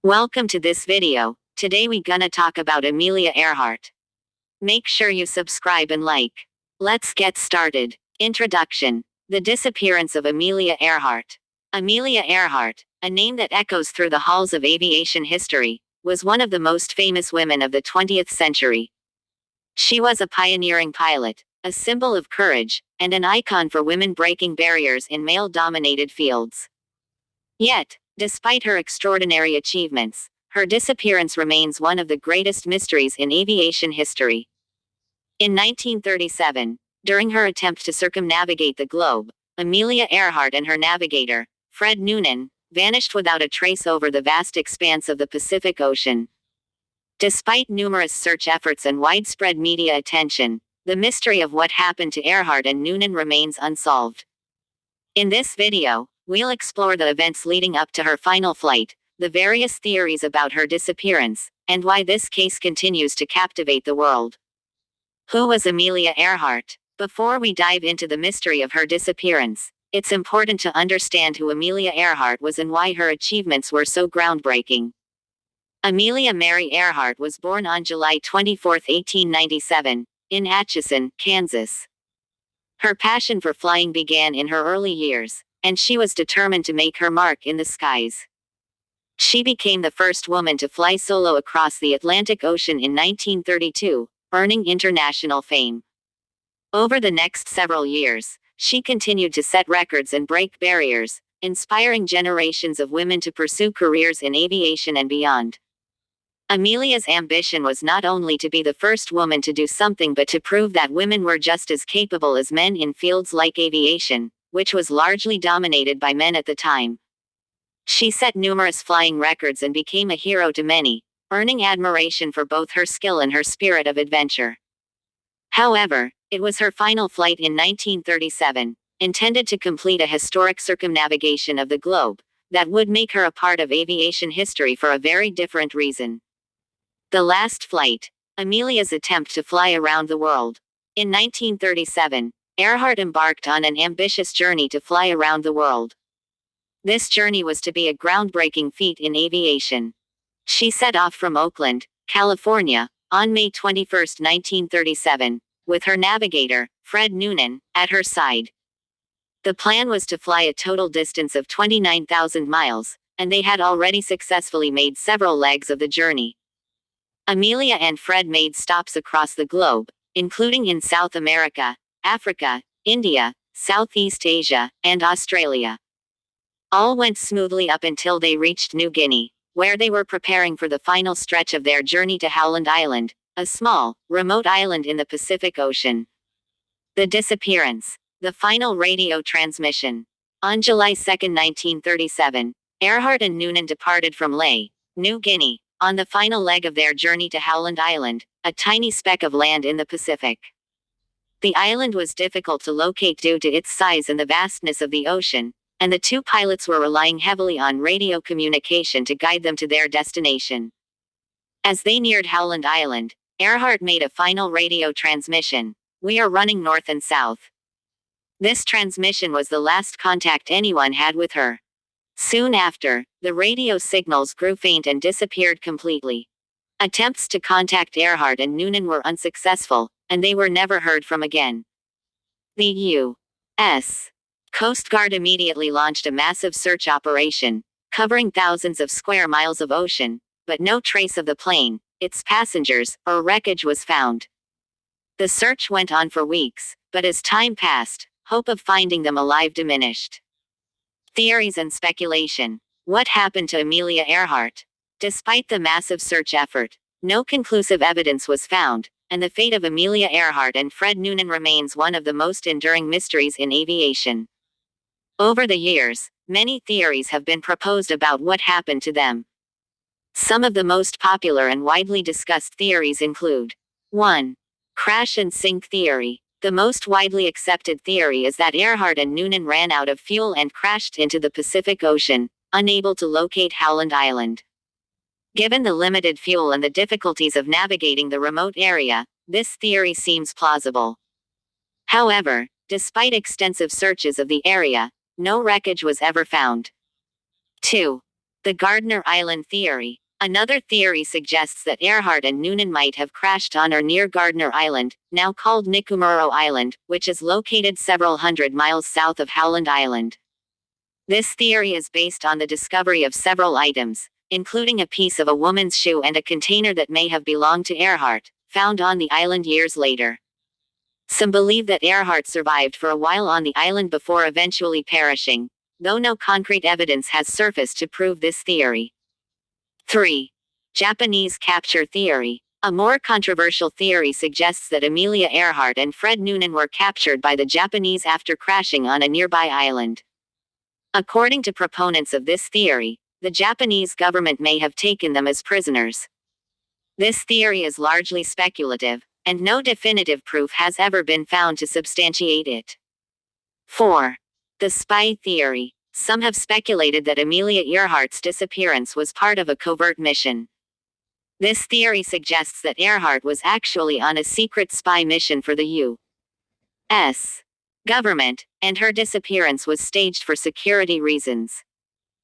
Welcome to this video. Today we gonna talk about Amelia Earhart. Make sure you subscribe and like. Let's get started. Introduction. The disappearance of Amelia Earhart. Amelia Earhart, a name that echoes through the halls of aviation history, was one of the most famous women of the 20th century. She was a pioneering pilot, a symbol of courage, and an icon for women breaking barriers in male-dominated fields. Yet, despite her extraordinary achievements, her disappearance remains one of the greatest mysteries in aviation history. In 1937, during her attempt to circumnavigate the globe, Amelia Earhart and her navigator, Fred Noonan, vanished without a trace over the vast expanse of the Pacific Ocean. Despite numerous search efforts and widespread media attention, the mystery of what happened to Earhart and Noonan remains unsolved. In this video, we'll explore the events leading up to her final flight, the various theories about her disappearance, and why this case continues to captivate the world. Who was Amelia Earhart? Before we dive into the mystery of her disappearance, it's important to understand who Amelia Earhart was and why her achievements were so groundbreaking. Amelia Mary Earhart was born on July 24, 1897, in Atchison, Kansas. Her passion for flying began in her early years, and she was determined to make her mark in the skies. She became the first woman to fly solo across the Atlantic Ocean in 1932, earning international fame. Over the next several years, she continued to set records and break barriers, inspiring generations of women to pursue careers in aviation and beyond. Amelia's ambition was not only to be the first woman to do something but to prove that women were just as capable as men in fields like aviation, which was largely dominated by men at the time. She set numerous flying records and became a hero to many, earning admiration for both her skill and her spirit of adventure. However, it was her final flight in 1937, intended to complete a historic circumnavigation of the globe, that would make her a part of aviation history for a very different reason. The last flight. Amelia's attempt to fly around the world. In 1937, Earhart embarked on an ambitious journey to fly around the world. This journey was to be a groundbreaking feat in aviation. She set off from Oakland, California, on May 21, 1937, with her navigator, Fred Noonan, at her side. The plan was to fly a total distance of 29,000 miles, and they had already successfully made several legs of the journey. Amelia and Fred made stops across the globe, including in South America, Africa, India, Southeast Asia, and Australia. All went smoothly up until they reached New Guinea, where they were preparing for the final stretch of their journey to Howland Island, a small, remote island in the Pacific Ocean. The disappearance. The final radio transmission. On July 2, 1937, Earhart and Noonan departed from Lae, New Guinea, on the final leg of their journey to Howland Island, a tiny speck of land in the Pacific. The island was difficult to locate due to its size and the vastness of the ocean, and the two pilots were relying heavily on radio communication to guide them to their destination. As they neared Howland Island, Earhart made a final radio transmission. "We are running north and south." This transmission was the last contact anyone had with her. Soon after, the radio signals grew faint and disappeared completely. Attempts to contact Earhart and Noonan were unsuccessful, and they were never heard from again. The U.S. Coast Guard immediately launched a massive search operation, covering thousands of square miles of ocean, but no trace of the plane, its passengers, or wreckage was found. The search went on for weeks, but as time passed, hope of finding them alive diminished. Theories and speculation. What happened to Amelia Earhart? Despite the massive search effort, no conclusive evidence was found, and the fate of Amelia Earhart and Fred Noonan remains one of the most enduring mysteries in aviation. Over the years, many theories have been proposed about what happened to them. Some of the most popular and widely discussed theories include 1. Crash and sink theory. The most widely accepted theory is that Earhart and Noonan ran out of fuel and crashed into the Pacific Ocean, unable to locate Howland Island. Given the limited fuel and the difficulties of navigating the remote area, this theory seems plausible. However, despite extensive searches of the area, no wreckage was ever found. 2. The Gardner Island Theory. Another theory suggests that Earhart and Noonan might have crashed on or near Gardner Island, now called Nikumuro Island, which is located several hundred miles south of Howland Island. This theory is based on the discovery of several items, including a piece of a woman's shoe and a container that may have belonged to Earhart, found on the island years later. Some believe that Earhart survived for a while on the island before eventually perishing, though no concrete evidence has surfaced to prove this theory. 3. Japanese capture theory. A more controversial theory suggests that Amelia Earhart and Fred Noonan were captured by the Japanese after crashing on a nearby island. According to proponents of this theory, the Japanese government may have taken them as prisoners. This theory is largely speculative, and no definitive proof has ever been found to substantiate it. 4. The spy theory. Some have speculated that Amelia Earhart's disappearance was part of a covert mission. This theory suggests that Earhart was actually on a secret spy mission for the U.S. government, and her disappearance was staged for security reasons.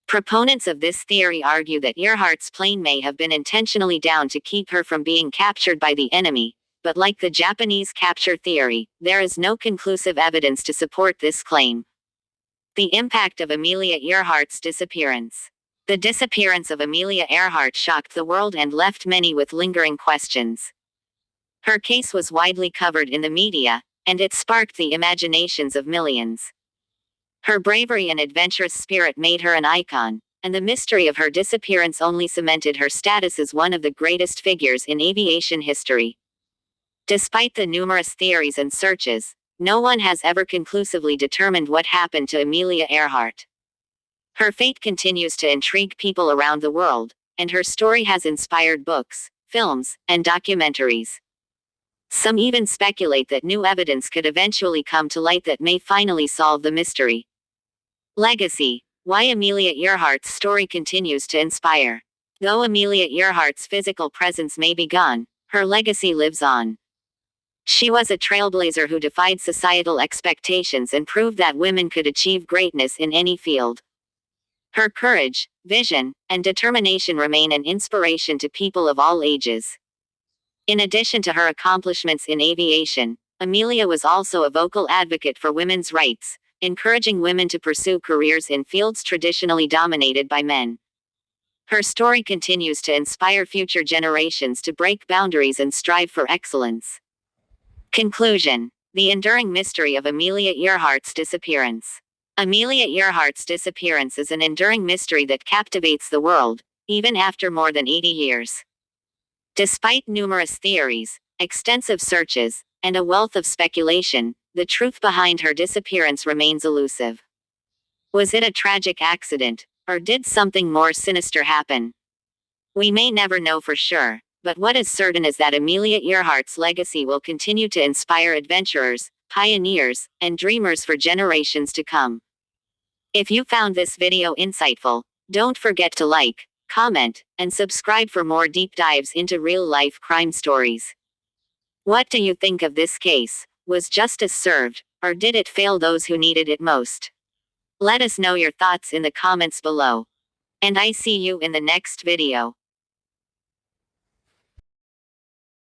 Proponents of this theory argue that Earhart's plane may have been intentionally downed to keep her from being captured by the enemy, but like the Japanese capture theory, there is no conclusive evidence to support this claim. The impact of Amelia Earhart's disappearance. The disappearance of Amelia Earhart shocked the world and left many with lingering questions. Her case was widely covered in the media, and it sparked the imaginations of millions. Her bravery and adventurous spirit made her an icon, and the mystery of her disappearance only cemented her status as one of the greatest figures in aviation history. Despite the numerous theories and searches, no one has ever conclusively determined what happened to Amelia Earhart. Her fate continues to intrigue people around the world, and her story has inspired books, films, and documentaries. Some even speculate that new evidence could eventually come to light that may finally solve the mystery. Legacy. Why Amelia Earhart's story continues to inspire. Though Amelia Earhart's physical presence may be gone, her legacy lives on. She was a trailblazer who defied societal expectations and proved that women could achieve greatness in any field. Her courage, vision, and determination remain an inspiration to people of all ages. In addition to her accomplishments in aviation, Amelia was also a vocal advocate for women's rights, encouraging women to pursue careers in fields traditionally dominated by men. Her story continues to inspire future generations to break boundaries and strive for excellence. Conclusion. The enduring mystery of Amelia Earhart's disappearance. Amelia Earhart's disappearance is an enduring mystery that captivates the world, even after more than 80 years. Despite numerous theories, extensive searches, and a wealth of speculation, the truth behind her disappearance remains elusive. Was it a tragic accident, or did something more sinister happen? We may never know for sure, but what is certain is that Amelia Earhart's legacy will continue to inspire adventurers, pioneers, and dreamers for generations to come. If you found this video insightful, don't forget to like, comment, and subscribe for more deep dives into real-life crime stories. What do you think of this case? Was justice served, or did it fail those who needed it most? Let us know your thoughts in the comments below. And I see you in the next video.